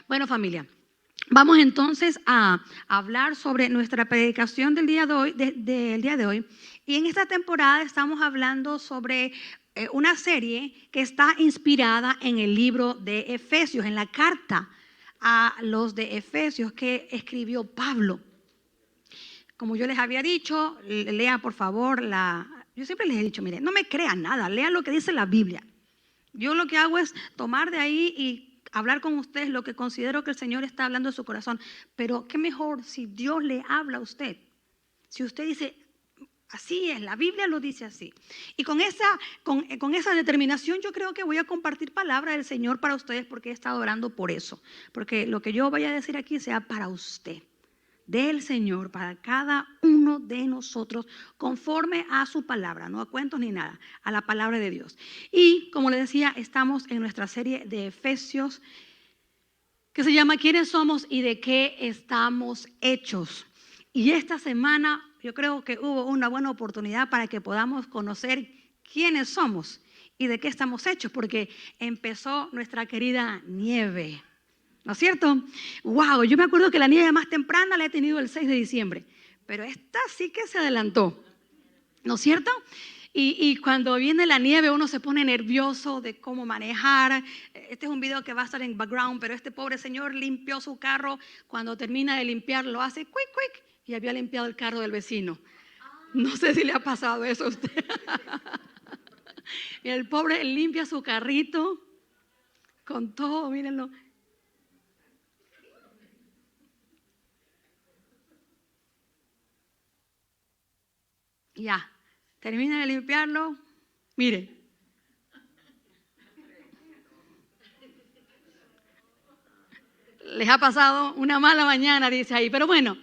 Bueno, familia, vamos entonces a hablar sobre nuestra predicación del día de hoy, del día de hoy. Y en esta temporada estamos hablando sobre una serie que está inspirada en el libro de Efesios, en la carta a los de Efesios que escribió Pablo. Como yo les había dicho, lea por favor yo siempre les he dicho, miren, no me crean nada, lean lo que dice la Biblia. Yo lo que hago es tomar de ahí y hablar con ustedes lo que considero que el Señor está hablando de su corazón. Pero qué mejor si Dios le habla a usted. Si usted dice, así es, la Biblia lo dice así. Y con esa determinación yo creo que voy a compartir palabra del Señor para ustedes porque he estado orando por eso. Porque lo que yo voy a decir aquí sea para usted, del Señor, para cada uno de nosotros, conforme a su palabra, no a cuentos ni nada, a la palabra de Dios. Y como les decía, estamos en nuestra serie de Efesios, que se llama ¿Quiénes somos y de qué estamos hechos? Y esta semana yo creo que hubo una buena oportunidad para que podamos conocer quiénes somos y de qué estamos hechos, porque empezó nuestra querida nieve. ¿No es cierto? Wow, yo me acuerdo que la nieve más temprana la he tenido el 6 de diciembre, pero esta sí que se adelantó, ¿no es cierto? Y cuando viene la nieve uno se pone nervioso de cómo manejar. Este es un video que va a estar en background, pero este pobre señor limpió su carro. Cuando termina de limpiar lo hace quick, quick, y había limpiado el carro del vecino. No sé si le ha pasado eso a usted. Y el pobre limpia su carrito con todo, mírenlo. Ya, termina de limpiarlo. Mire. Les ha pasado una mala mañana, dice ahí. Pero bueno,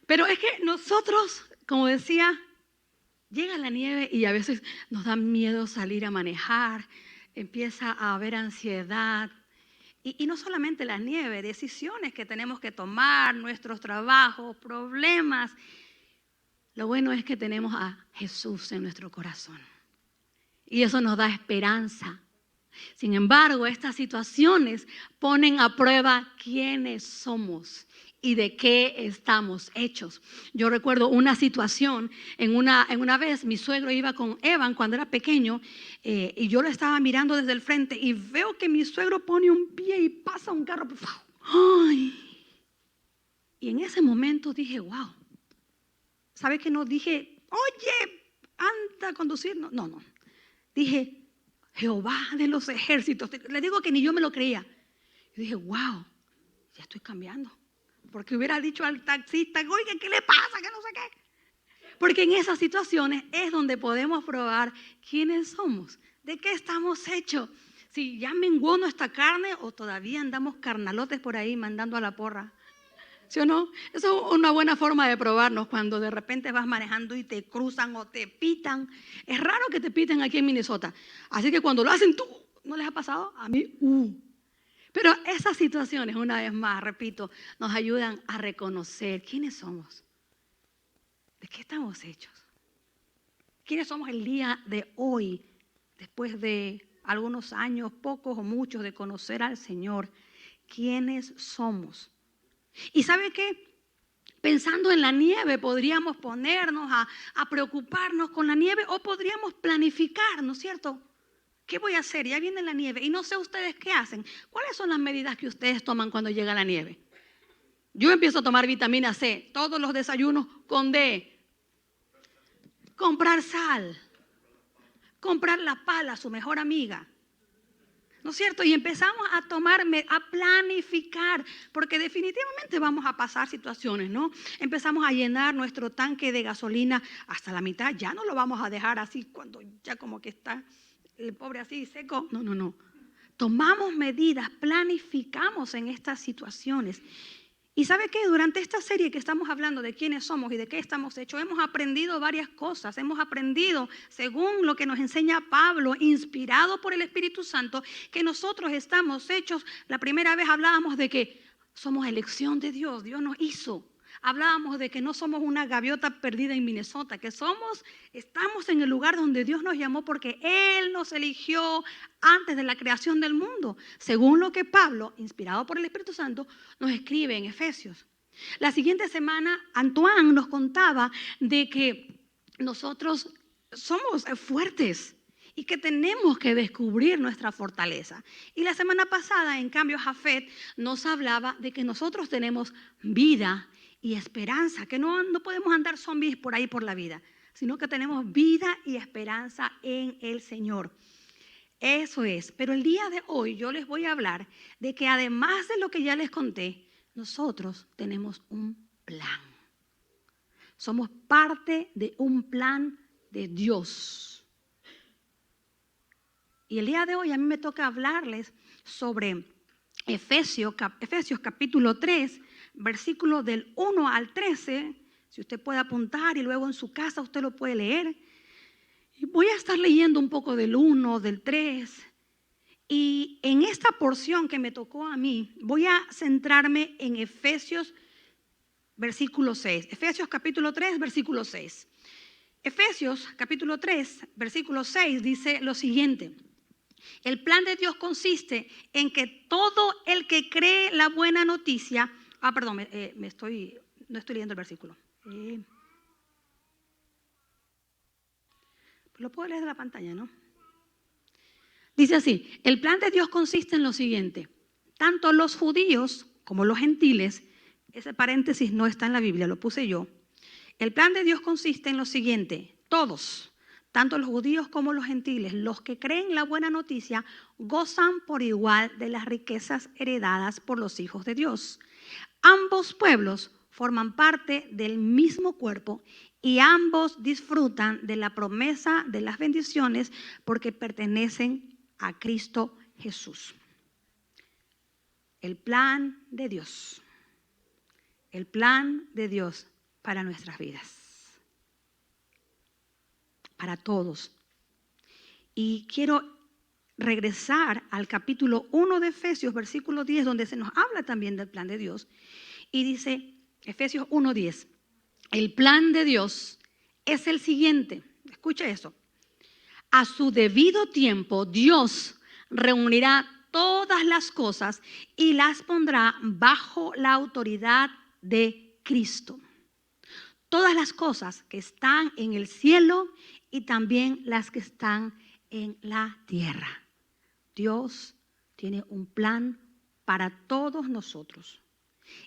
pero es que nosotros, como decía, llega la nieve y a veces nos da miedo salir a manejar. Empieza a haber ansiedad. Y no solamente la nieve, decisiones que tenemos que tomar, nuestros trabajos, problemas. Lo bueno es que tenemos a Jesús en nuestro corazón. Y eso nos da esperanza. Sin embargo, estas situaciones ponen a prueba quiénes somos y de qué estamos hechos. Yo recuerdo una situación, en una vez mi suegro iba con Evan cuando era pequeño y yo lo estaba mirando desde el frente y veo que mi suegro pone un pie y pasa un carro. ¡Ay! Y en ese momento dije, wow. ¿Sabe que no dije, oye, anda a conducir? No. Dije, Jehová de los ejércitos. Le digo que ni yo me lo creía. Yo dije, wow, ya estoy cambiando. Porque hubiera dicho al taxista, oiga, ¿qué le pasa? Que no sé qué. Porque en esas situaciones es donde podemos probar quiénes somos, de qué estamos hechos. Si ya menguó nuestra carne o todavía andamos carnalotes por ahí mandando a la porra. ¿Sí o no? Eso es una buena forma de probarnos cuando de repente vas manejando y te cruzan o te pitan. Es raro que te piten aquí en Minnesota. Así que cuando lo hacen tú, ¿no les ha pasado? A mí, Pero esas situaciones, una vez más, repito, nos ayudan a reconocer quiénes somos. ¿De qué estamos hechos? ¿Quiénes somos el día de hoy, después de algunos años, pocos o muchos, de conocer al Señor? ¿Quiénes somos? ¿Y sabe qué? Pensando en la nieve podríamos ponernos a preocuparnos con la nieve o podríamos planificar, ¿no es cierto? ¿Qué voy a hacer? Ya viene la nieve y no sé ustedes qué hacen. ¿Cuáles son las medidas que ustedes toman cuando llega la nieve? Yo empiezo a tomar vitamina C, todos los desayunos con D. Comprar sal, comprar la pala, su mejor amiga. ¿No es cierto? Y empezamos a planificar, porque definitivamente vamos a pasar situaciones, ¿no? Empezamos a llenar nuestro tanque de gasolina hasta la mitad, ya no lo vamos a dejar así cuando ya como que está el pobre así seco. No. Tomamos medidas, planificamos en estas situaciones. Y ¿sabe qué? Durante esta serie que estamos hablando de quiénes somos y de qué estamos hechos, hemos aprendido varias cosas. Hemos aprendido, según lo que nos enseña Pablo, inspirado por el Espíritu Santo, que nosotros estamos hechos. La primera vez hablábamos de que somos elección de Dios. Dios nos hizo hablábamos de que no somos una gaviota perdida en Minnesota, que estamos en el lugar donde Dios nos llamó porque Él nos eligió antes de la creación del mundo, según lo que Pablo, inspirado por el Espíritu Santo, nos escribe en Efesios. La siguiente semana, Antoine nos contaba de que nosotros somos fuertes y que tenemos que descubrir nuestra fortaleza. Y la semana pasada, en cambio, Jafet nos hablaba de que nosotros tenemos vida y esperanza, que no podemos andar zombies por ahí por la vida, sino que tenemos vida y esperanza en el Señor. Eso es. Pero el día de hoy yo les voy a hablar de que además de lo que ya les conté, nosotros tenemos un plan. Somos parte de un plan de Dios. Y el día de hoy a mí me toca hablarles sobre Efesios capítulo 3, versículos del 1 al 13. Si usted puede apuntar y luego en su casa usted lo puede leer. Y voy a estar leyendo un poco del 1, del 3. Y en esta porción que me tocó a mí, voy a centrarme en Efesios versículo 6. Efesios capítulo 3, versículo 6. Efesios capítulo 3, versículo 6 dice lo siguiente. El plan de Dios consiste en que todo el que cree la buena noticia... no estoy leyendo el versículo. Lo puedo leer de la pantalla, ¿no? Dice así, el plan de Dios consiste en lo siguiente. Tanto los judíos como los gentiles, ese paréntesis no está en la Biblia, lo puse yo. El plan de Dios consiste en lo siguiente. Todos, tanto los judíos como los gentiles, los que creen la buena noticia, gozan por igual de las riquezas heredadas por los hijos de Dios. Ambos pueblos forman parte del mismo cuerpo y ambos disfrutan de la promesa de las bendiciones porque pertenecen a Cristo Jesús. El plan de Dios. El plan de Dios para nuestras vidas. Para todos. Y quiero regresar al capítulo 1 de Efesios, versículo 10, donde se nos habla también del plan de Dios. Y dice, Efesios 1:10, el plan de Dios es el siguiente. Escucha eso. A su debido tiempo, Dios reunirá todas las cosas y las pondrá bajo la autoridad de Cristo. Todas las cosas que están en el cielo y también las que están en la tierra. Dios tiene un plan para todos nosotros.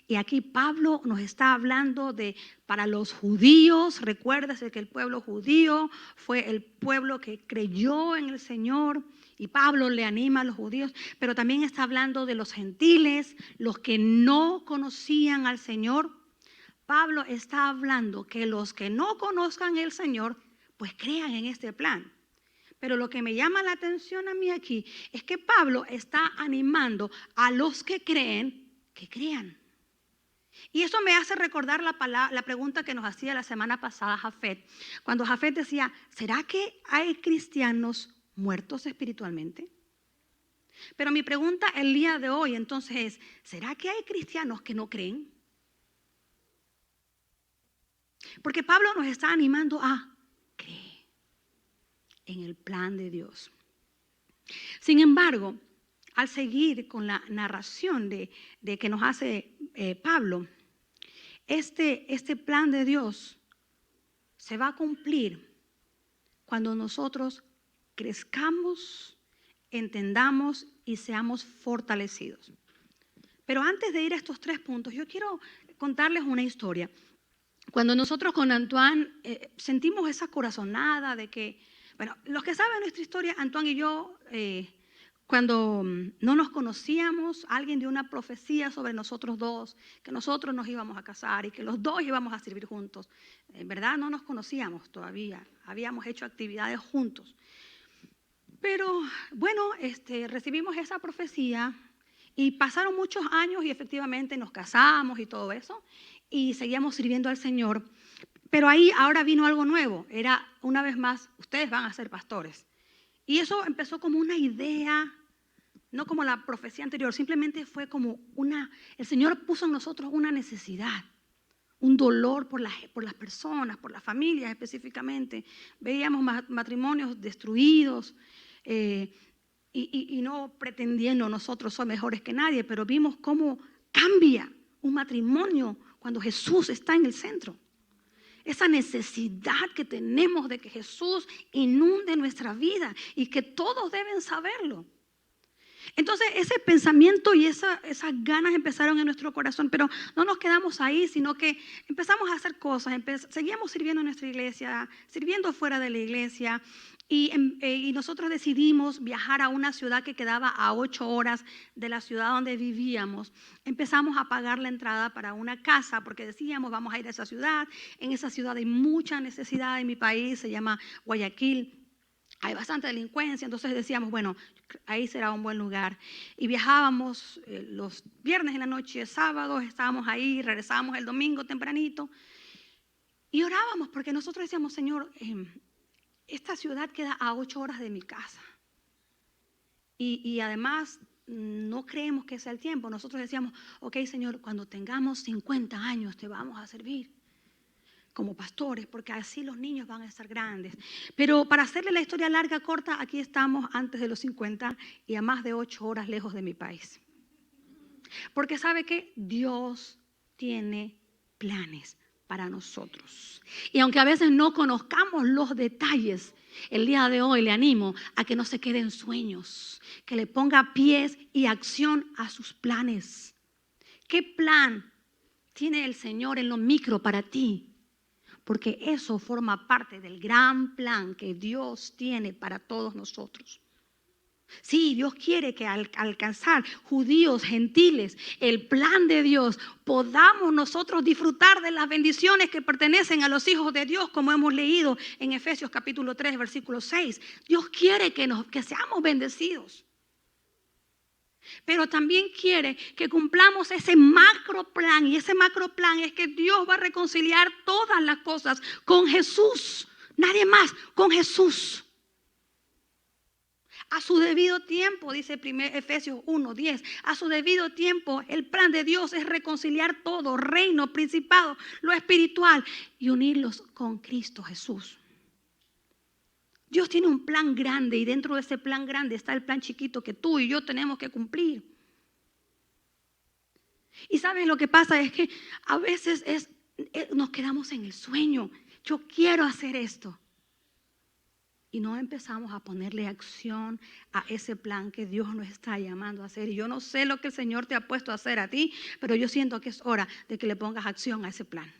Y aquí Pablo nos está hablando de para los judíos. Recuérdese que el pueblo judío fue el pueblo que creyó en el Señor. Y Pablo le anima a los judíos, pero también está hablando de los gentiles, los que no conocían al Señor. Pablo está hablando que los que no conozcan el Señor, pues crean en este plan. Pero lo que me llama la atención a mí aquí es que Pablo está animando a los que creen que crean. Y eso me hace recordar la pregunta que nos hacía la semana pasada Jafet, cuando Jafet decía, ¿será que hay cristianos muertos espiritualmente? Pero mi pregunta el día de hoy entonces es, ¿será que hay cristianos que no creen? Porque Pablo nos está animando a creer en el plan de Dios. Sin embargo, al seguir con la narración de que nos hace Pablo, este plan de Dios se va a cumplir cuando nosotros crezcamos, entendamos y seamos fortalecidos. Pero antes de ir a estos 3 puntos, yo quiero contarles una historia. Cuando nosotros con Antoine sentimos esa corazonada de que, bueno, los que saben nuestra historia, Antoine y yo, cuando no nos conocíamos, alguien dio una profecía sobre nosotros dos, que nosotros nos íbamos a casar y que los dos íbamos a servir juntos. En verdad no nos conocíamos todavía, habíamos hecho actividades juntos. Pero bueno, recibimos esa profecía y pasaron muchos años y efectivamente nos casamos y todo eso y seguíamos sirviendo al Señor. Pero ahí ahora vino algo nuevo, era una vez más, ustedes van a ser pastores. Y eso empezó como una idea, no como la profecía anterior, simplemente fue como el Señor puso en nosotros una necesidad, un dolor por las personas, por las familias específicamente. Veíamos matrimonios destruidos y no pretendiendo nosotros somos mejores que nadie, pero vimos cómo cambia un matrimonio cuando Jesús está en el centro. Esa necesidad que tenemos de que Jesús inunde nuestra vida y que todos deben saberlo. Entonces ese pensamiento y esas ganas empezaron en nuestro corazón, pero no nos quedamos ahí, sino que empezamos a hacer cosas, seguíamos sirviendo en nuestra iglesia, sirviendo fuera de la iglesia y nosotros decidimos viajar a una ciudad que quedaba a 8 horas de la ciudad donde vivíamos. Empezamos a pagar la entrada para una casa porque decíamos vamos a ir a esa ciudad. En esa ciudad hay mucha necesidad en mi país, se llama Guayaquil. Hay bastante delincuencia, entonces decíamos, bueno, ahí será un buen lugar. Y viajábamos los viernes en la noche, sábados, estábamos ahí, regresábamos el domingo tempranito. Y orábamos porque nosotros decíamos, Señor, esta ciudad queda a 8 horas de mi casa. Y además no creemos que sea el tiempo. Nosotros decíamos, ok, Señor, cuando tengamos 50 años te vamos a servir como pastores, porque así los niños van a estar grandes. Pero para hacerle la historia larga, corta, aquí estamos antes de los 50 y a más de 8 horas lejos de mi país. Porque ¿sabe qué? Dios tiene planes para nosotros. Y aunque a veces no conozcamos los detalles, el día de hoy le animo a que no se quede en sueños, que le ponga pies y acción a sus planes. ¿Qué plan tiene el Señor en lo micro para ti? Porque eso forma parte del gran plan que Dios tiene para todos nosotros. Sí, Dios quiere que al alcanzar judíos, gentiles, el plan de Dios, podamos nosotros disfrutar de las bendiciones que pertenecen a los hijos de Dios, como hemos leído en Efesios capítulo 3, versículo 6. Dios quiere que seamos bendecidos. Pero también quiere que cumplamos ese macro plan. Y ese macro plan es que Dios va a reconciliar todas las cosas con Jesús. Nadie más, con Jesús. A su debido tiempo, dice Efesios 1:10, a su debido tiempo el plan de Dios es reconciliar todo, reino, principado, lo espiritual y unirlos con Cristo Jesús. Dios tiene un plan grande y dentro de ese plan grande está el plan chiquito que tú y yo tenemos que cumplir. Y sabes lo que pasa es que a veces nos quedamos en el sueño. Yo quiero hacer esto. Y no empezamos a ponerle acción a ese plan que Dios nos está llamando a hacer. Y yo no sé lo que el Señor te ha puesto a hacer a ti, pero yo siento que es hora de que le pongas acción a ese plan.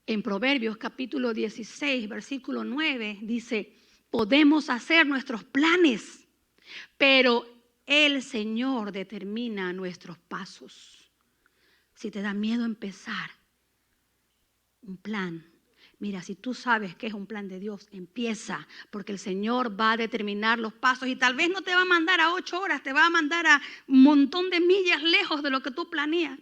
En Proverbios capítulo 16, versículo 9, dice, podemos hacer nuestros planes, pero el Señor determina nuestros pasos. Si te da miedo empezar un plan, mira, si tú sabes que es un plan de Dios, empieza, porque el Señor va a determinar los pasos y tal vez no te va a mandar a 8 horas, te va a mandar a un montón de millas lejos de lo que tú planeas.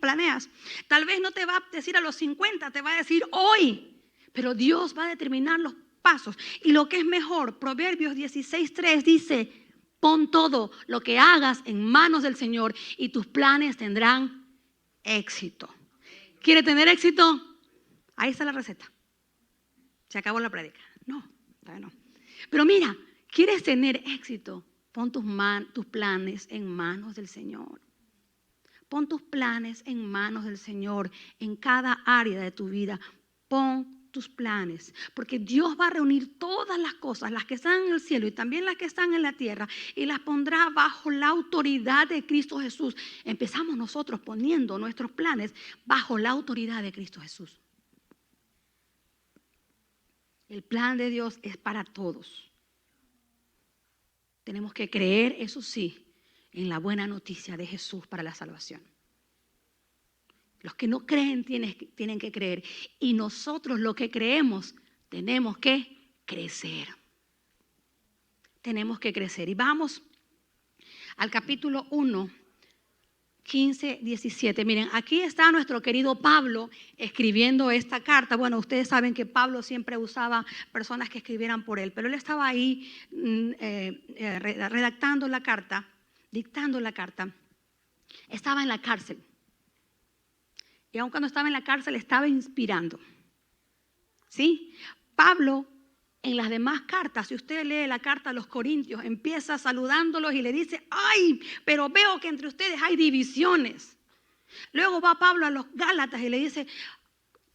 Tal vez no te va a decir a los 50, te va a decir hoy, pero Dios va a determinar los pasos. Y lo que es mejor, Proverbios 16:3 dice, pon todo lo que hagas en manos del Señor y tus planes tendrán éxito. ¿Quiere tener éxito? Ahí está la receta. Se acabó la prédica. No, todavía no. Pero mira, ¿quieres tener éxito? Pon tus planes en manos del Señor. Pon tus planes en manos del Señor en cada área de tu vida. Pon tus planes, porque Dios va a reunir todas las cosas, las que están en el cielo y también las que están en la tierra, y las pondrá bajo la autoridad de Cristo Jesús. Empezamos nosotros poniendo nuestros planes bajo la autoridad de Cristo Jesús. El plan de Dios es para todos. Tenemos que creer, eso sí, en la buena noticia de Jesús para la salvación. Los que no creen tienen que creer. Y nosotros los que creemos tenemos que crecer. Tenemos que crecer. Y vamos al capítulo 1, 15, 17. Miren, aquí está nuestro querido Pablo escribiendo esta carta. Bueno, ustedes saben que Pablo siempre usaba personas que escribieran por él, pero él estaba ahí redactando la carta, dictando la carta. Estaba en la cárcel. Y aun cuando estaba en la cárcel estaba inspirando. ¿Sí? Pablo, en las demás cartas, si usted lee la carta a los Corintios, empieza saludándolos y le dice, ¡ay! Pero veo que entre ustedes hay divisiones. Luego va Pablo a los Gálatas y le dice,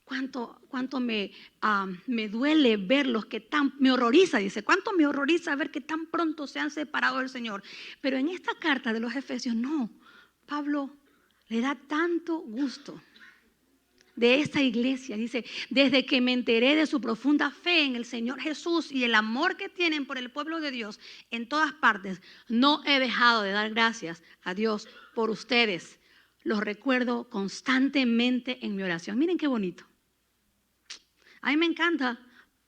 cuánto me duele verlos que me horroriza, dice, cuánto me horroriza ver que tan pronto se han separado del Señor. Pero en esta carta de los Efesios, no, Pablo le da tanto gusto de esta iglesia. Dice, desde que me enteré de su profunda fe en el Señor Jesús y el amor que tienen por el pueblo de Dios en todas partes, no he dejado de dar gracias a Dios por ustedes. Los recuerdo constantemente en mi oración. Miren qué bonito. A mí me encanta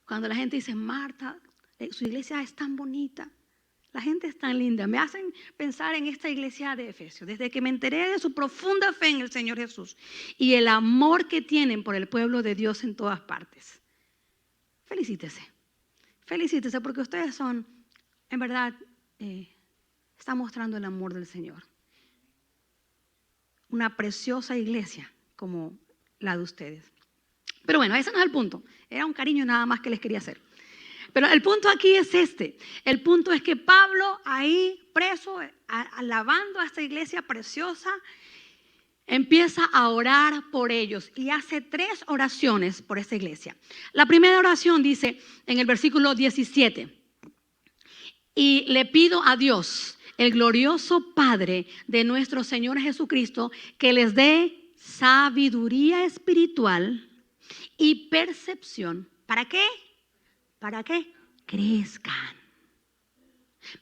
cuando la gente dice, Marta, su iglesia es tan bonita. La gente es tan linda. Me hacen pensar en esta iglesia de Efesios. Desde que me enteré de su profunda fe en el Señor Jesús y el amor que tienen por el pueblo de Dios en todas partes. Felicítese. Felicítese porque ustedes son, en verdad, están mostrando el amor del Señor. Una preciosa iglesia como la de ustedes. Pero bueno, ese no es el punto. Era un cariño nada más que les quería hacer. Pero el punto aquí es este. El punto es que Pablo ahí preso, alabando a esta iglesia preciosa, empieza a orar por ellos y hace 3 oraciones por esta iglesia. La primera oración dice en el versículo 17, y le pido a Dios, el glorioso Padre de nuestro Señor Jesucristo, que les dé sabiduría espiritual y percepción. ¿Para qué? ¿Para qué? Crezcan.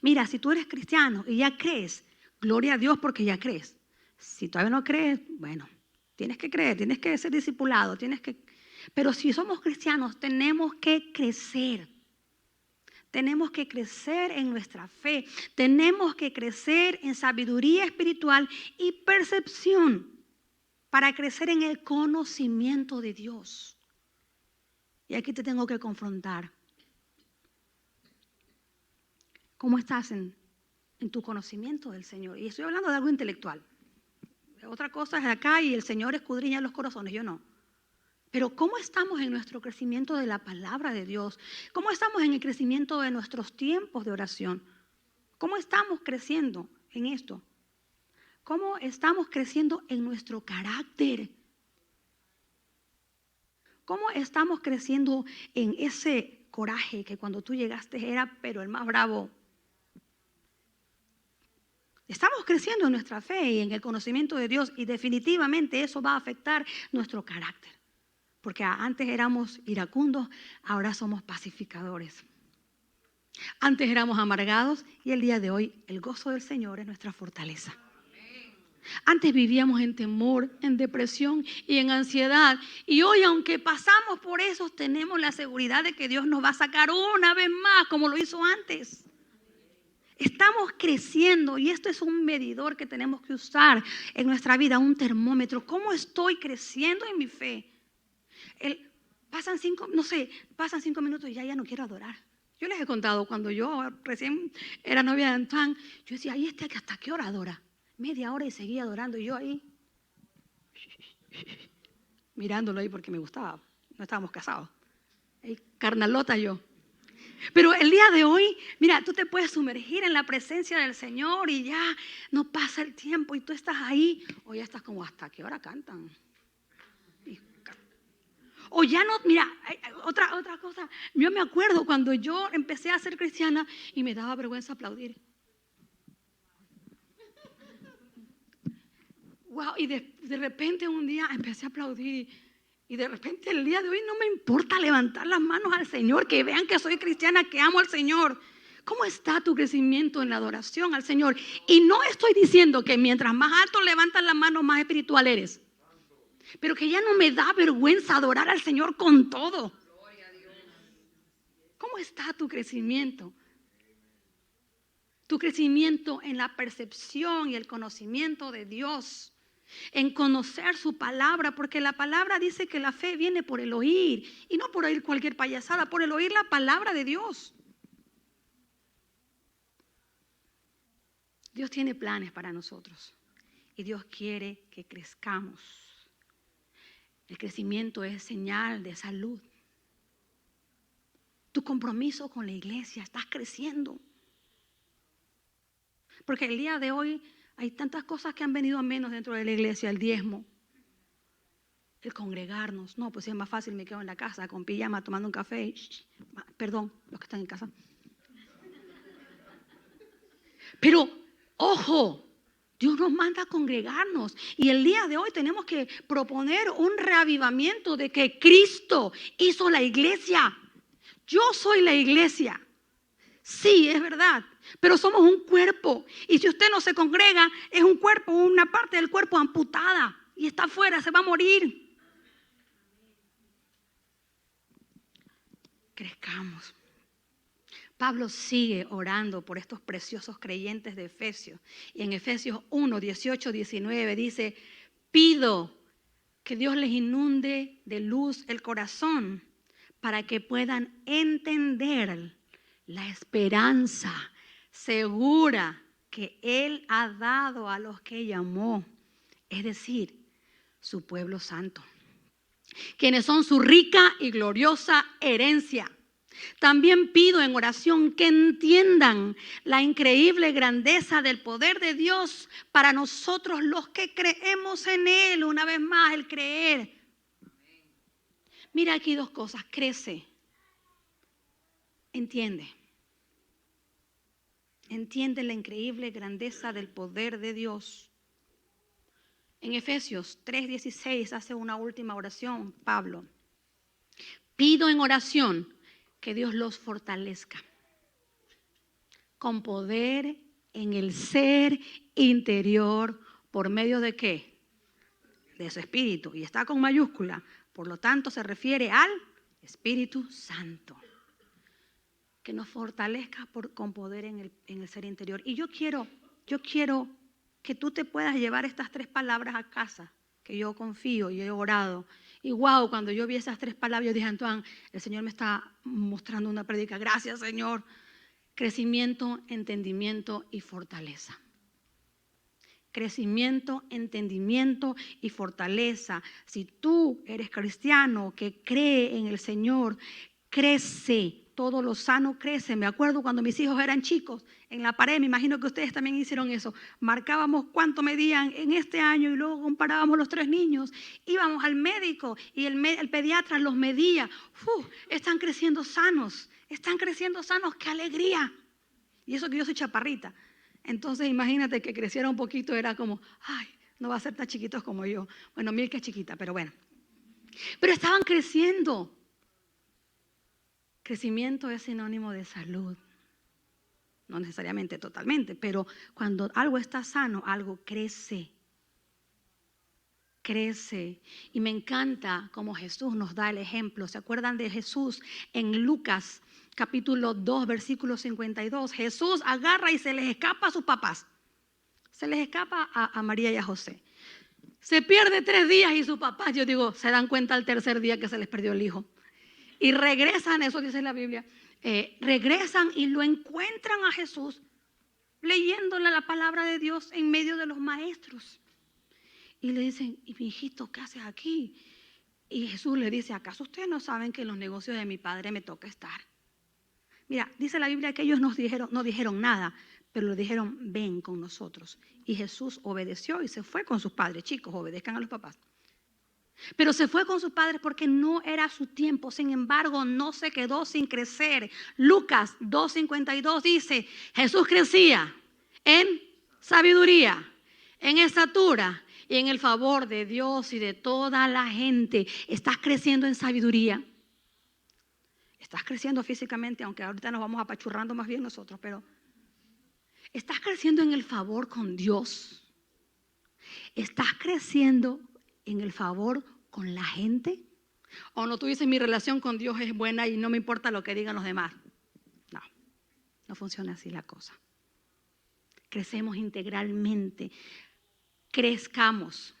Mira, si tú eres cristiano y ya crees, gloria a Dios porque ya crees. Si todavía no crees, bueno, tienes que creer, tienes que ser discipulado, pero si somos cristianos tenemos que crecer. Tenemos que crecer en nuestra fe. Tenemos que crecer en sabiduría espiritual y percepción para crecer en el conocimiento de Dios. Y aquí te tengo que confrontar. ¿Cómo estás en tu conocimiento del Señor? Y estoy hablando de algo intelectual. Otra cosa es acá y el Señor escudriña los corazones, yo no. Pero ¿cómo estamos en nuestro crecimiento de la palabra de Dios? ¿Cómo estamos en el crecimiento de nuestros tiempos de oración? ¿Cómo estamos creciendo en esto? ¿Cómo estamos creciendo en nuestro carácter? ¿Cómo estamos creciendo en ese coraje que cuando tú llegaste era, pero el más bravo? Estamos creciendo en nuestra fe y en el conocimiento de Dios y definitivamente eso va a afectar nuestro carácter. Porque antes éramos iracundos, ahora somos pacificadores. Antes éramos amargados y el día de hoy el gozo del Señor es nuestra fortaleza. Antes vivíamos en temor, en depresión y en ansiedad. Y hoy, aunque pasamos por eso, tenemos la seguridad de que Dios nos va a sacar una vez más como lo hizo antes. Estamos creciendo y esto es un medidor que tenemos que usar en nuestra vida, un termómetro. ¿Cómo estoy creciendo en mi fe? Pasan 5 minutos y ya no quiero adorar. Yo les he contado cuando yo recién era novia de Antoine, yo decía, ahí ¿hasta qué hora adora? Media hora y seguía adorando y yo ahí mirándolo ahí porque me gustaba, no estábamos casados. Ahí, carnalota yo. Pero el día de hoy, mira, tú te puedes sumergir en la presencia del Señor y ya no pasa el tiempo y tú estás ahí o ya estás como, ¿hasta qué hora cantan? O ya no, mira, otra cosa, yo me acuerdo cuando yo empecé a ser cristiana y me daba vergüenza aplaudir. Wow, y de repente un día empecé a aplaudir y de repente el día de hoy no me importa levantar las manos al Señor, que vean que soy cristiana, que amo al Señor. ¿Cómo está tu crecimiento en la adoración al Señor? Y no estoy diciendo que mientras más alto levantas las manos, más espiritual eres. Pero que ya no me da vergüenza adorar al Señor con todo. ¿Cómo está tu crecimiento? Tu crecimiento en la percepción y el conocimiento de Dios. En conocer su palabra, porque la palabra dice que la fe viene por el oír. Y no por oír cualquier payasada, por el oír la palabra de Dios. Dios tiene planes para nosotros. Y Dios quiere que crezcamos. El crecimiento es señal de salud. Tu compromiso con la iglesia, estás creciendo. Porque el día de hoy hay tantas cosas que han venido a menos dentro de la iglesia, el diezmo, el congregarnos. No, pues es más fácil, me quedo en la casa con pijama tomando un café. Perdón, los que están en casa. Pero, ojo, Dios nos manda a congregarnos y el día de hoy tenemos que proponer un reavivamiento de que Cristo hizo la iglesia. Yo soy la iglesia. Sí, es verdad, pero somos un cuerpo y si usted no se congrega, es un cuerpo, una parte del cuerpo amputada y está afuera, se va a morir. Crezcamos. Pablo sigue orando por estos preciosos creyentes de Efesios. Y en Efesios 1, 18, 19 dice, pido que Dios les inunde de luz el corazón para que puedan entender la esperanza segura que Él ha dado a los que llamó, es decir, su pueblo santo, quienes son su rica y gloriosa herencia. También pido en oración que entiendan la increíble grandeza del poder de Dios para nosotros los que creemos en Él. Una vez más, el creer. Mira aquí dos cosas. Crece. Entiende. Entiende la increíble grandeza del poder de Dios. En Efesios 3:16 hace una última oración, Pablo. Pido en oración que Dios los fortalezca con poder en el ser interior. ¿Por medio de qué? De su Espíritu. Y está con mayúscula. Por lo tanto, se refiere al Espíritu Santo. Que nos fortalezca con poder en el ser interior. Y yo quiero que tú te puedas llevar estas 3 palabras a casa, que yo confío y he orado. Y wow, cuando yo vi esas 3 palabras, yo dije, Antoine, el Señor me está mostrando una prédica. Gracias, Señor. Crecimiento, entendimiento y fortaleza. Crecimiento, entendimiento y fortaleza. Si tú eres cristiano que cree en el Señor, crece. Todo lo sano crece. Me acuerdo cuando mis hijos eran chicos, en la pared, me imagino que ustedes también hicieron eso. Marcábamos cuánto medían en este año y luego comparábamos los 3 niños. Íbamos al médico y el pediatra los medía. Están creciendo sanos, qué alegría. Y eso que yo soy chaparrita. Entonces imagínate que creciera un poquito, era como, ay, no va a ser tan chiquitos como yo. Bueno, Milka es chiquita, pero bueno. Pero estaban creciendo. Crecimiento es sinónimo de salud. No necesariamente totalmente, pero cuando algo está sano, algo crece. Crece. Y me encanta cómo Jesús nos da el ejemplo. ¿Se acuerdan de Jesús en Lucas capítulo 2, versículo 52? Jesús agarra y se les escapa a sus papás. Se les escapa a María y a José. Se pierde 3 días y sus papás, yo digo, se dan cuenta al tercer día que se les perdió el hijo. Y regresan, eso dice la Biblia, regresan y lo encuentran a Jesús leyéndole la palabra de Dios en medio de los maestros. Y le dicen, ¿y mi hijito qué haces aquí? Y Jesús le dice, ¿acaso ustedes no saben que en los negocios de mi padre me toca estar? Mira, dice la Biblia que ellos no dijeron nada, pero le dijeron, ven con nosotros. Y Jesús obedeció y se fue con sus padres. Chicos, obedezcan a los papás. Pero se fue con sus padres porque no era su tiempo. Sin embargo, no se quedó sin crecer. Lucas 2:52 dice, Jesús crecía en sabiduría, en estatura y en el favor de Dios y de toda la gente. ¿Estás creciendo en sabiduría? Estás creciendo físicamente, aunque ahorita nos vamos apachurrando más bien nosotros, pero ¿estás creciendo en el favor con Dios? ¿Estás creciendo en el favor con la gente? ¿O no tú dices mi relación con Dios es buena y no me importa lo que digan los demás? No, no funciona así la cosa. Crecemos integralmente, crezcamos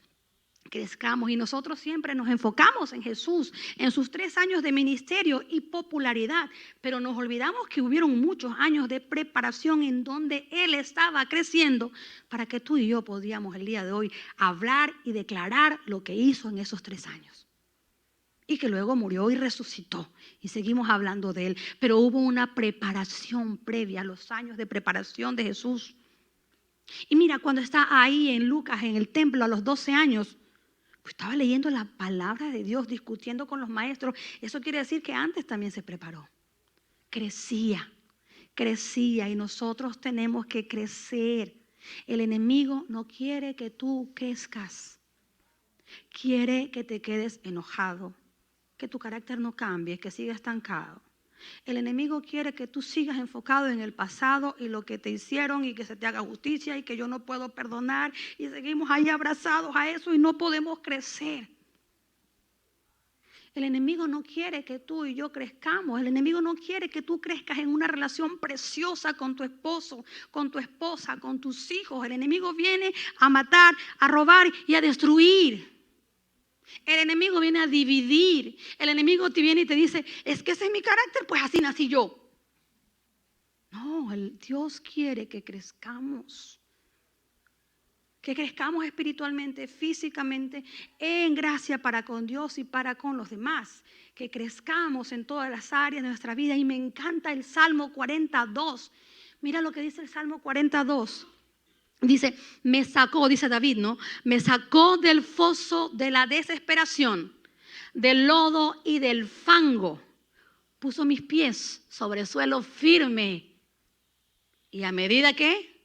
y nosotros siempre nos enfocamos en Jesús, en sus 3 años de ministerio y popularidad, pero nos olvidamos que hubieron muchos años de preparación en donde Él estaba creciendo para que tú y yo podíamos el día de hoy hablar y declarar lo que hizo en esos 3 años. y que luego murió y resucitó. Y seguimos hablando de Él. Pero hubo una preparación previa, los años de preparación de Jesús. Y mira, cuando está ahí en Lucas, en el templo a los 12 años, pues estaba leyendo la palabra de Dios, discutiendo con los maestros. Eso quiere decir que antes también se preparó. Crecía y nosotros tenemos que crecer. El enemigo no quiere que tú crezcas. Quiere que te quedes enojado, que tu carácter no cambie, que siga estancado. El enemigo quiere que tú sigas enfocado en el pasado y lo que te hicieron y que se te haga justicia y que yo no puedo perdonar y seguimos ahí abrazados a eso y no podemos crecer. El enemigo no quiere que tú y yo crezcamos. El enemigo no quiere que tú crezcas en una relación preciosa con tu esposo, con tu esposa, con tus hijos. El enemigo viene a matar, a robar y a destruir. El enemigo viene a dividir. El enemigo te viene y te dice, es que ese es mi carácter, pues así nací yo. No, Dios quiere que crezcamos. Que crezcamos espiritualmente, físicamente, en gracia para con Dios y para con los demás. Que crezcamos en todas las áreas de nuestra vida. Y me encanta el Salmo 42. Mira lo que dice el Salmo 42. Dice, me sacó, dice David, ¿no? Me sacó del foso de la desesperación, del lodo y del fango. Puso mis pies sobre suelo firme. Y a medida que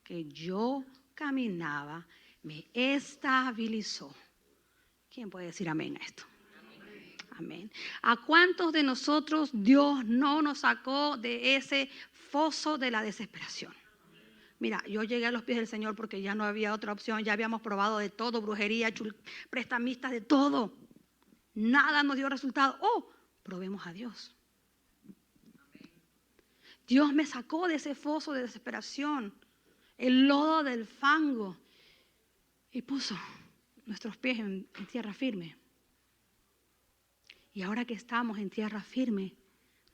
yo caminaba, me estabilizó. ¿Quién puede decir amén a esto? Amén. ¿A cuántos de nosotros Dios no nos sacó de ese foso de la desesperación? Mira, yo llegué a los pies del Señor porque ya no había otra opción. Ya habíamos probado de todo, brujería, prestamistas, de todo. Nada nos dio resultado. Oh, probemos a Dios. Dios me sacó de ese foso de desesperación, el lodo del fango, y puso nuestros pies en tierra firme. Y ahora que estamos en tierra firme,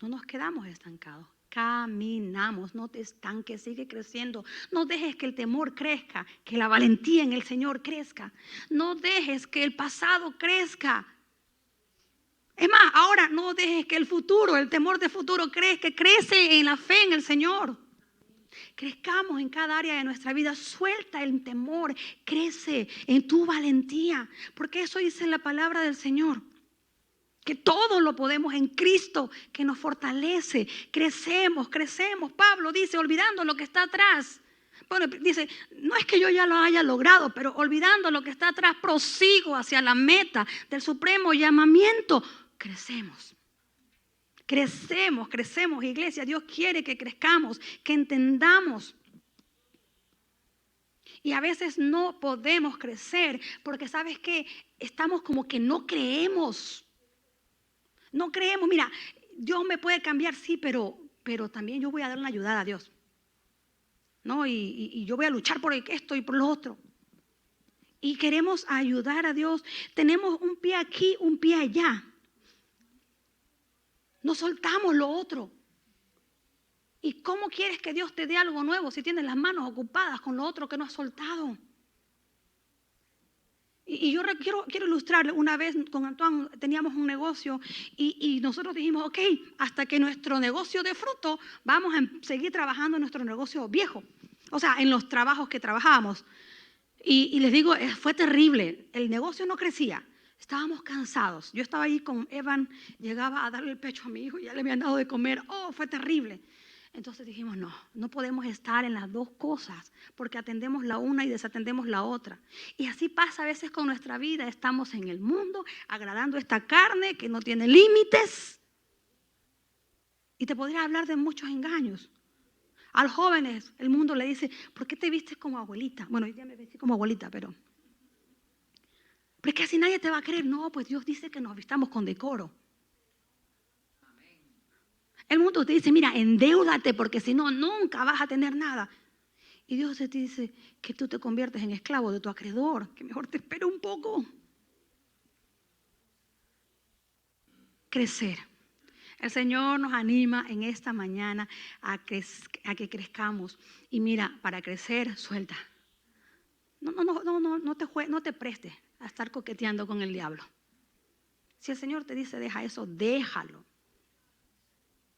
no nos quedamos estancados. Caminamos, no te estanques, sigue creciendo. No dejes que el temor crezca, que la valentía en el Señor crezca. No dejes que el pasado crezca. Es más, ahora no dejes que el futuro, el temor de futuro crezca. Crece en la fe en el Señor. Crezcamos en cada área de nuestra vida. Suelta el temor, crece en tu valentía. Porque eso dice la palabra del Señor. Que todo lo podemos en Cristo que nos fortalece. Crecemos. Pablo dice, olvidando lo que está atrás. Bueno, dice, no es que yo ya lo haya logrado, pero olvidando lo que está atrás, prosigo hacia la meta del supremo llamamiento. Crecemos, iglesia. Dios quiere que crezcamos, que entendamos. Y a veces no podemos crecer porque, ¿sabes qué? Estamos como que no creemos. No creemos, mira, Dios me puede cambiar, sí, pero también yo voy a dar una ayuda a Dios. ¿No? Y yo voy a luchar por esto y por lo otro. Y queremos ayudar a Dios. Tenemos un pie aquí, un pie allá. No soltamos lo otro. ¿Y cómo quieres que Dios te dé algo nuevo si tienes las manos ocupadas con lo otro que no has soltado? Y yo quiero ilustrarle. Una vez con Antoine teníamos un negocio y nosotros dijimos, ok, hasta que nuestro negocio dé fruto, vamos a seguir trabajando en nuestro negocio viejo. O sea, en los trabajos que trabajábamos. Y les digo, fue terrible. El negocio no crecía. Estábamos cansados. Yo estaba ahí con Evan, llegaba a darle el pecho a mi hijo, ya le habían dado de comer. Oh, fue terrible. Entonces dijimos, no podemos estar en las dos cosas porque atendemos la una y desatendemos la otra. Y así pasa a veces con nuestra vida. Estamos en el mundo agradando esta carne que no tiene límites. Y te podría hablar de muchos engaños. A los jóvenes el mundo le dice, ¿por qué te vistes como abuelita? Bueno, hoy día me vestí como abuelita, pero es que así nadie te va a creer. No, pues Dios dice que nos vistamos con decoro. El mundo te dice, mira, endeúdate porque si no, nunca vas a tener nada. Y Dios te dice que tú te conviertes en esclavo de tu acreedor, que mejor te espere un poco. Crecer. El Señor nos anima en esta mañana a que crezcamos. Y mira, para crecer, suelta. No te prestes a estar coqueteando con el diablo. Si el Señor te dice deja eso, déjalo.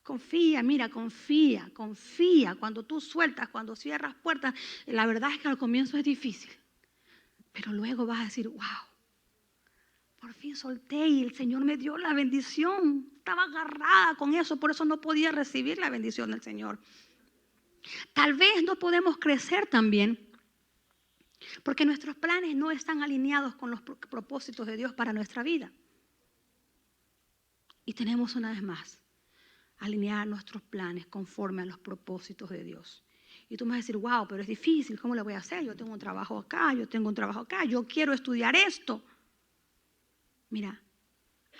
Confía, mira, confía. Cuando tú sueltas, cuando cierras puertas, la verdad es que al comienzo es difícil. Pero luego vas a decir, wow, por fin solté y el Señor me dio la bendición. Estaba agarrada con eso, por eso no podía recibir la bendición del Señor. Tal vez no podemos crecer también porque nuestros planes no están alineados con los propósitos de Dios para nuestra vida. Y tenemos una vez más alinear nuestros planes conforme a los propósitos de Dios. Y tú me vas a decir, wow, pero es difícil, ¿cómo lo voy a hacer? Yo tengo un trabajo acá, yo quiero estudiar esto. Mira,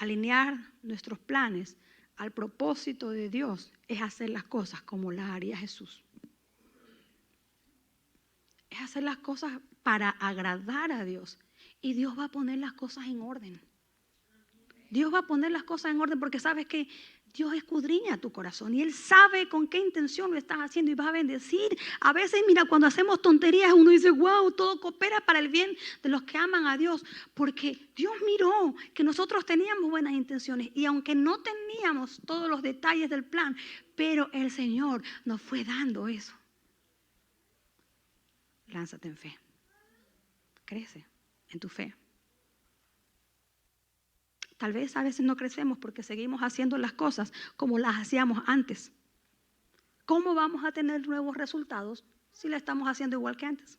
alinear nuestros planes al propósito de Dios es hacer las cosas como las haría Jesús. Es hacer las cosas para agradar a Dios. Y Dios va a poner las cosas en orden. Dios va a poner las cosas en orden porque sabes que Dios escudriña tu corazón y Él sabe con qué intención lo estás haciendo y va a bendecir. A veces, mira, cuando hacemos tonterías uno dice, wow, todo coopera para el bien de los que aman a Dios. Porque Dios miró que nosotros teníamos buenas intenciones y aunque no teníamos todos los detalles del plan, pero el Señor nos fue dando eso. Lánzate en fe. Crece en tu fe. Tal vez a veces no crecemos porque seguimos haciendo las cosas como las hacíamos antes. ¿Cómo vamos a tener nuevos resultados si la estamos haciendo igual que antes?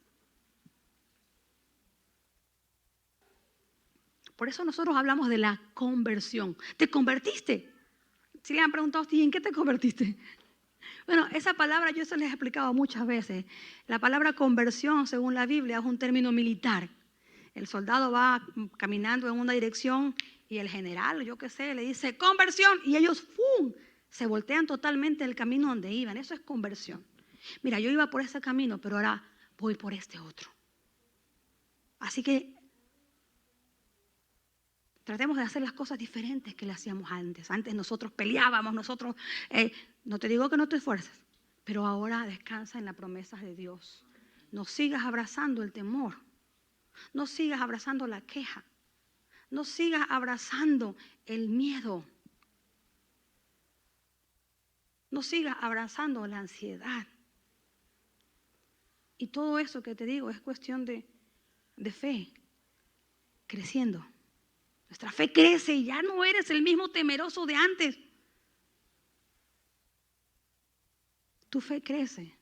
Por eso nosotros hablamos de la conversión. ¿Te convertiste? Si le han preguntado a usted, ¿en qué te convertiste? Bueno, esa palabra yo se les he explicado muchas veces. La palabra conversión, según la Biblia, es un término militar. El soldado va caminando en una dirección y el general, yo qué sé, le dice conversión y ellos ¡fum!, se voltean totalmente del camino donde iban. Eso es conversión. Mira, yo iba por ese camino, pero ahora voy por este otro. Así que tratemos de hacer las cosas diferentes que le hacíamos antes. Antes nosotros peleábamos, no te digo que no te esfuerces, pero ahora descansa en las promesas de Dios. No sigas abrazando el temor. No sigas abrazando la queja. No sigas abrazando el miedo. No sigas abrazando la ansiedad. Y todo eso que te digo es cuestión de fe, creciendo. Nuestra fe crece y ya no eres el mismo temeroso de antes. Tu fe crece.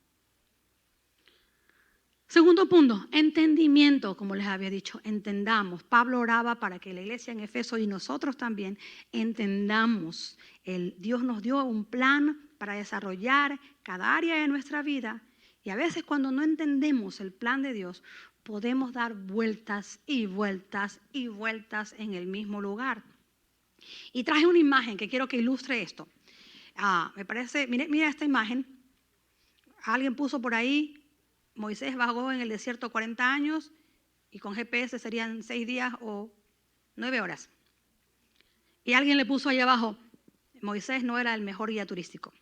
Segundo punto, entendimiento, como les había dicho, entendamos. Pablo oraba para que la iglesia en Efeso y nosotros también entendamos. Dios nos dio un plan para desarrollar cada área de nuestra vida y a veces cuando no entendemos el plan de Dios, podemos dar vueltas y vueltas y vueltas en el mismo lugar. Y traje una imagen que quiero que ilustre esto. Me parece, mira esta imagen. Alguien puso por ahí, Moisés vagó en el desierto 40 años y con GPS serían 6 días o 9 horas. Y alguien le puso ahí abajo, Moisés no era el mejor guía turístico.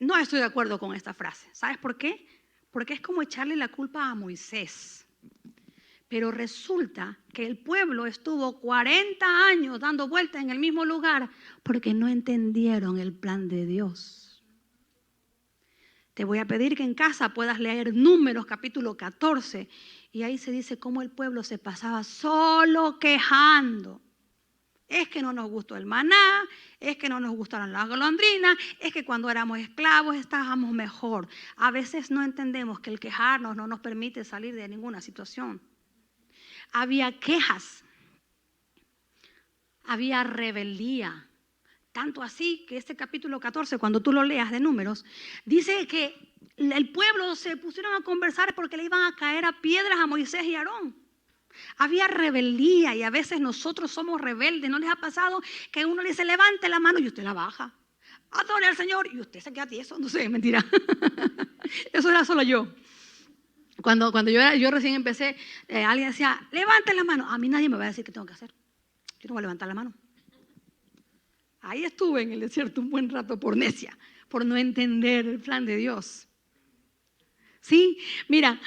No estoy de acuerdo con esta frase. ¿Sabes por qué? Porque es como echarle la culpa a Moisés. Pero resulta que el pueblo estuvo 40 años dando vueltas en el mismo lugar porque no entendieron el plan de Dios. Te voy a pedir que en casa puedas leer Números capítulo 14 y ahí se dice cómo el pueblo se pasaba solo quejando. Es que no nos gustó el maná, es que no nos gustaron las golondrinas, es que cuando éramos esclavos estábamos mejor. A veces no entendemos que el quejarnos no nos permite salir de ninguna situación. Había quejas, había rebeldía. Tanto así que este capítulo 14, cuando tú lo leas de Números, dice que el pueblo se pusieron a conversar porque le iban a caer a piedras a Moisés y Aarón. Había rebeldía y a veces nosotros somos rebeldes. ¿No les ha pasado que uno le dice levante la mano y usted la baja? Adore al Señor y usted se queda tieso. No sé, mentira. Eso era solo yo. Cuando yo recién empecé, alguien decía levante la mano. A mí nadie me va a decir qué tengo que hacer. Yo no voy a levantar la mano. Ahí estuve en el desierto un buen rato por necia, por no entender el plan de Dios. Sí, mira,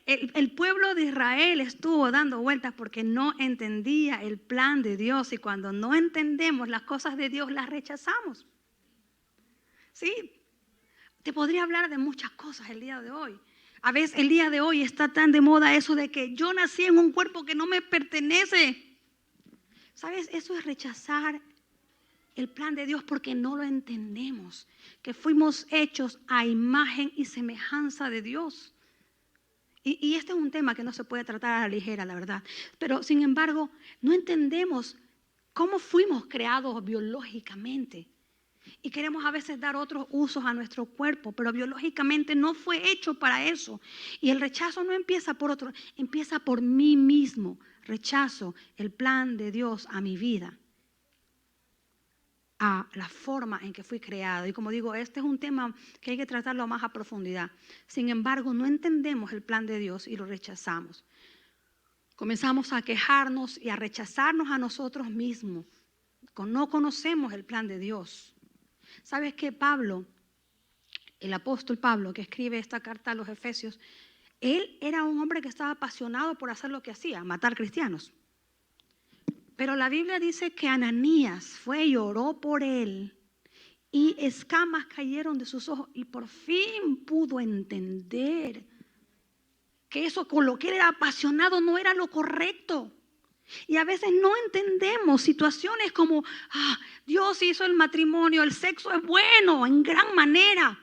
el pueblo de Israel estuvo dando vueltas porque no entendía el plan de Dios y cuando no entendemos las cosas de Dios las rechazamos. Sí, te podría hablar de muchas cosas el día de hoy. A veces el día de hoy está tan de moda eso de que yo nací en un cuerpo que no me pertenece. ¿Sabes? Eso es rechazar el plan de Dios porque no lo entendemos. Que fuimos hechos a imagen y semejanza de Dios. Y este es un tema que no se puede tratar a la ligera, la verdad. Pero sin embargo, no entendemos cómo fuimos creados biológicamente. Y queremos a veces dar otros usos a nuestro cuerpo, pero biológicamente no fue hecho para eso. Y el rechazo no empieza por otro, empieza por mí mismo. Rechazo el plan de Dios a mi vida, a la forma en que fui creado. Y como digo, este es un tema que hay que tratarlo más a profundidad. Sin embargo, no entendemos el plan de Dios y lo rechazamos. Comenzamos a quejarnos y a rechazarnos a nosotros mismos. No conocemos el plan de Dios. ¿Sabes qué? Pablo, el apóstol Pablo, que escribe esta carta a los Efesios, él era un hombre que estaba apasionado por hacer lo que hacía, matar cristianos. Pero la Biblia dice que Ananías fue y oró por él y escamas cayeron de sus ojos y por fin pudo entender que eso con lo que él era apasionado no era lo correcto. Y a veces no entendemos situaciones como, Dios hizo el matrimonio, el sexo es bueno en gran manera,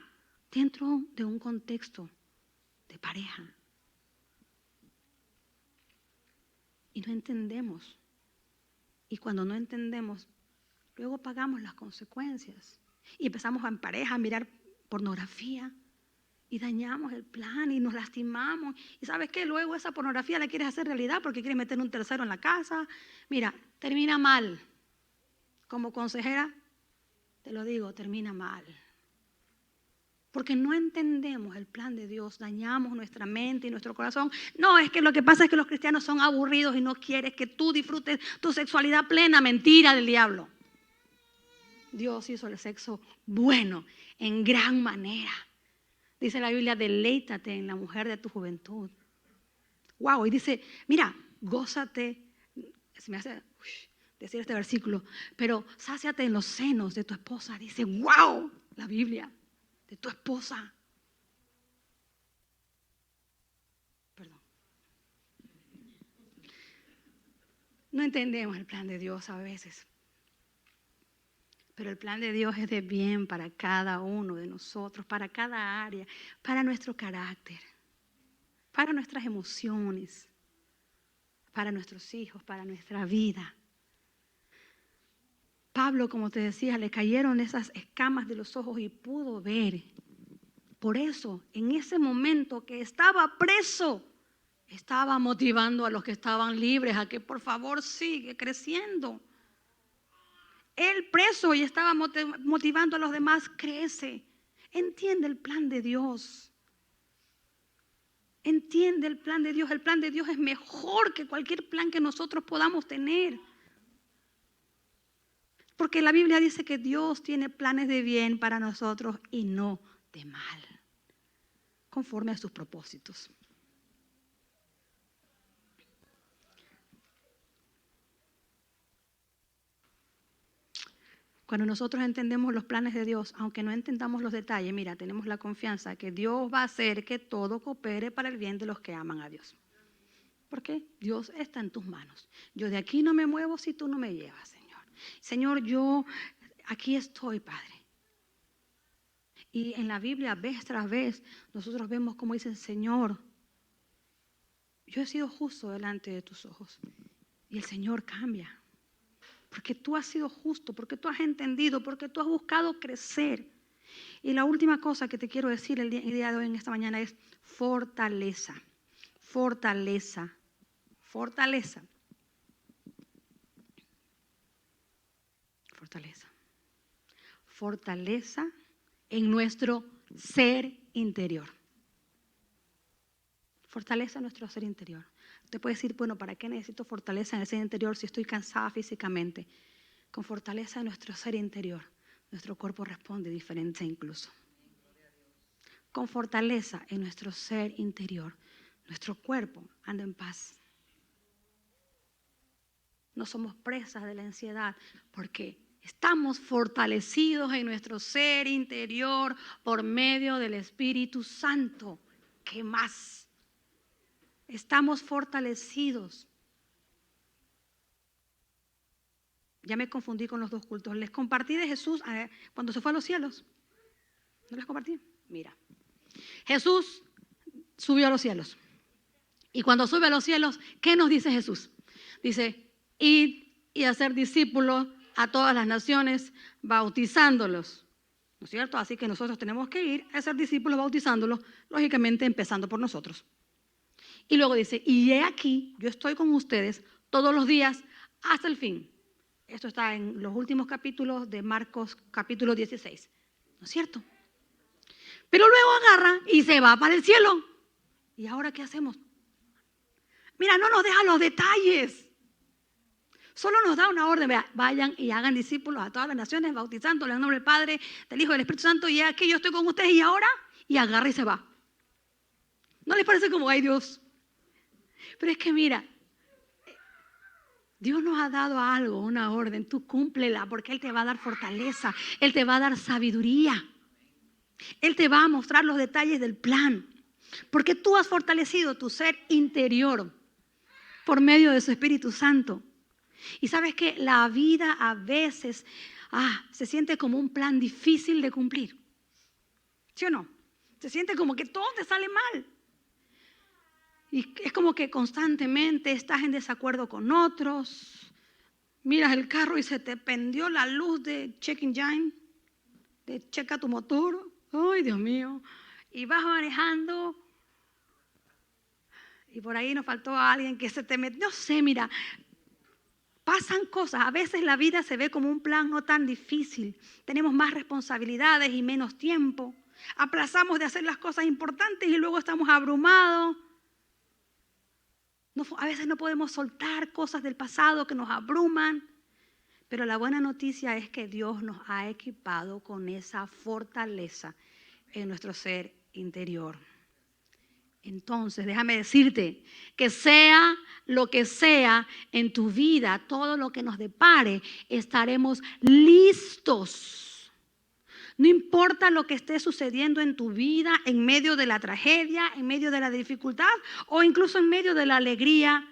dentro de un contexto de pareja. Y no entendemos. Y cuando no entendemos, luego pagamos las consecuencias. Y empezamos en pareja a mirar pornografía y dañamos el plan y nos lastimamos. Y ¿sabes qué? Luego esa pornografía la quieres hacer realidad porque quieres meter un tercero en la casa. Mira, termina mal. Como consejera, te lo digo, termina mal. Porque no entendemos el plan de Dios, dañamos nuestra mente y nuestro corazón. No, es que lo que pasa es que los cristianos son aburridos y no quieren que tú disfrutes tu sexualidad plena. Mentira del diablo. Dios hizo el sexo bueno, en gran manera. Dice la Biblia, deleítate en la mujer de tu juventud. Wow, y dice, mira, gózate, se me hace decir este versículo, pero sáciate en los senos de tu esposa. Dice, wow, la Biblia. De tu esposa. Perdón. No entendemos el plan de Dios a veces. Pero el plan de Dios es de bien para cada uno de nosotros, para cada área, para nuestro carácter, para nuestras emociones, para nuestros hijos, para nuestra vida. Pablo, como te decía, le cayeron esas escamas de los ojos y pudo ver. Por eso, en ese momento que estaba preso, estaba motivando a los que estaban libres a que por favor sigue creciendo. Él preso y estaba motivando a los demás, crece. Entiende el plan de Dios. Entiende el plan de Dios. El plan de Dios es mejor que cualquier plan que nosotros podamos tener. Porque la Biblia dice que Dios tiene planes de bien para nosotros y no de mal, conforme a sus propósitos. Cuando nosotros entendemos los planes de Dios, aunque no entendamos los detalles, mira, tenemos la confianza que Dios va a hacer que todo coopere para el bien de los que aman a Dios. Porque Dios está en tus manos. Yo de aquí no me muevo si tú no me llevas, Señor. Señor, yo aquí estoy, Padre. Y en la Biblia, vez tras vez, nosotros vemos como dicen, Señor, yo he sido justo delante de tus ojos. Y el Señor cambia. Porque tú has sido justo, porque tú has entendido, porque tú has buscado crecer. Y la última cosa que te quiero decir el día de hoy, en esta mañana, es fortaleza. Fortaleza. Fortaleza. Fortaleza. Fortaleza en nuestro ser interior. Fortaleza en nuestro ser interior. Te puedes decir, bueno, ¿para qué necesito fortaleza en el ser interior si estoy cansada físicamente? Con fortaleza en nuestro ser interior, nuestro cuerpo responde diferente incluso. con fortaleza en nuestro ser interior. Nuestro cuerpo anda en paz. No somos presas de la ansiedad porque estamos fortalecidos en nuestro ser interior por medio del Espíritu Santo. ¿Qué más? Estamos fortalecidos. Ya me confundí con los dos cultos. Les compartí de Jesús cuando se fue a los cielos. ¿No les compartí? Mira, Jesús subió a los cielos. Y cuando sube a los cielos, ¿qué nos dice Jesús? Dice, id y hacer discípulos a todas las naciones, bautizándolos. ¿No es cierto? Así que nosotros tenemos que ir a ser discípulos bautizándolos, lógicamente empezando por nosotros. Y luego dice, y he aquí, yo estoy con ustedes todos los días hasta el fin. Esto está en los últimos capítulos de Marcos, capítulo 16. ¿No es cierto? Pero luego agarra y se va para el cielo. ¿Y ahora qué hacemos? Mira, no nos deja los detalles. Solo nos da una orden. Vea, vayan y hagan discípulos a todas las naciones, bautizándolos en el nombre del Padre, del Hijo y del Espíritu Santo. Y aquí yo estoy con ustedes y ahora. Y agarra y se va. ¿No les parece como, ay Dios? Pero es que mira, Dios nos ha dado algo, una orden. Tú cúmplela porque Él te va a dar fortaleza. Él te va a dar sabiduría. Él te va a mostrar los detalles del plan. Porque tú has fortalecido tu ser interior por medio de su Espíritu Santo. Y sabes que la vida a veces se siente como un plan difícil de cumplir. ¿Sí o no? Se siente como que todo te sale mal. Y es como que constantemente estás en desacuerdo con otros. Miras el carro y se te prendió la luz de check engine, de checa tu motor. Ay, Dios mío. Y vas manejando y por ahí nos faltó a alguien que se te metió. No sé, mira, pasan cosas. A veces la vida se ve como un plan no tan difícil. Tenemos más responsabilidades y menos tiempo. Aplazamos de hacer las cosas importantes y luego estamos abrumados. A veces no podemos soltar cosas del pasado que nos abruman. Pero la buena noticia es que Dios nos ha equipado con esa fortaleza en nuestro ser interior. Entonces, déjame decirte que sea lo que sea en tu vida, todo lo que nos depare, estaremos listos. No importa lo que esté sucediendo en tu vida, en medio de la tragedia, en medio de la dificultad o incluso en medio de la alegría,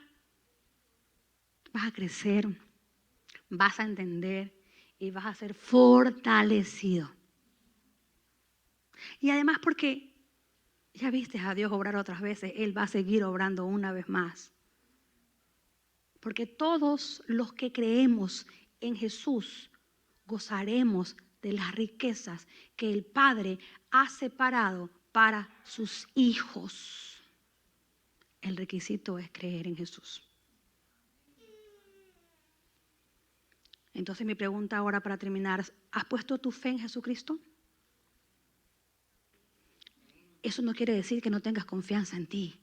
vas a crecer, vas a entender y vas a ser fortalecido. Y además porque ya viste a Dios obrar otras veces, Él va a seguir obrando una vez más. Porque todos los que creemos en Jesús gozaremos de las riquezas que el Padre ha separado para sus hijos. El requisito es creer en Jesús. Entonces mi pregunta ahora para terminar, ¿has puesto tu fe en Jesucristo? Eso no quiere decir que no tengas confianza en ti.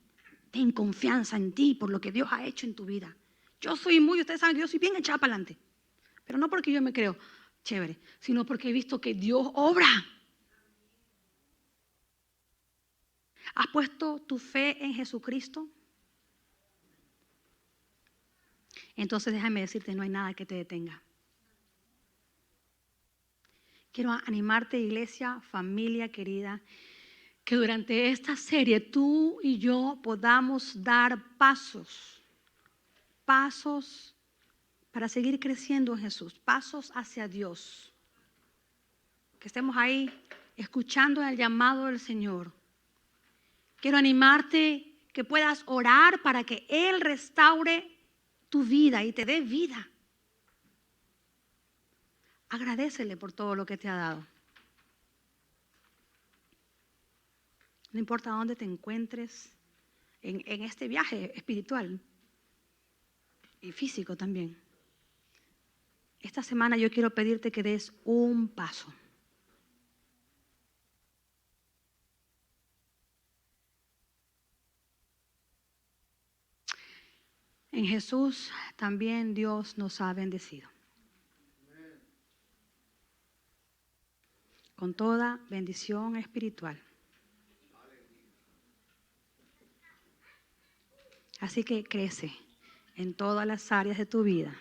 Ten confianza en ti por lo que Dios ha hecho en tu vida. Ustedes saben que yo soy bien echada para adelante. Pero no porque yo me creo chévere, sino porque he visto que Dios obra. ¿Has puesto tu fe en Jesucristo? Entonces déjame decirte, no hay nada que te detenga. Quiero animarte, iglesia, familia querida, que durante esta serie tú y yo podamos dar pasos para seguir creciendo en Jesús, pasos hacia Dios. Que estemos ahí escuchando el llamado del Señor. Quiero animarte que puedas orar para que Él restaure tu vida y te dé vida. Agradécele por todo lo que te ha dado. No importa dónde te encuentres en este viaje espiritual y físico también. Esta semana yo quiero pedirte que des un paso. En Jesús también Dios nos ha bendecido. Con toda bendición espiritual Así que crece en todas las áreas de tu vida.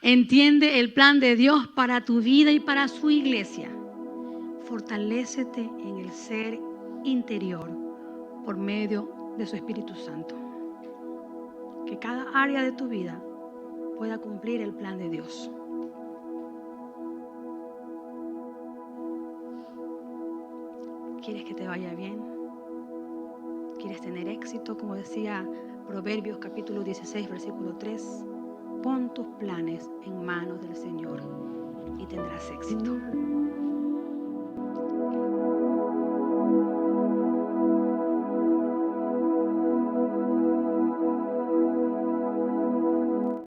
Entiende el plan de Dios para tu vida y para su iglesia. Fortalécete en el ser interior por medio de su Espíritu Santo. Que cada área de tu vida pueda cumplir el plan de Dios. ¿Quieres que te vaya bien? ¿Quieres tener éxito? Como decía Proverbios capítulo 16, versículo 3. Pon tus planes en manos del Señor y tendrás éxito.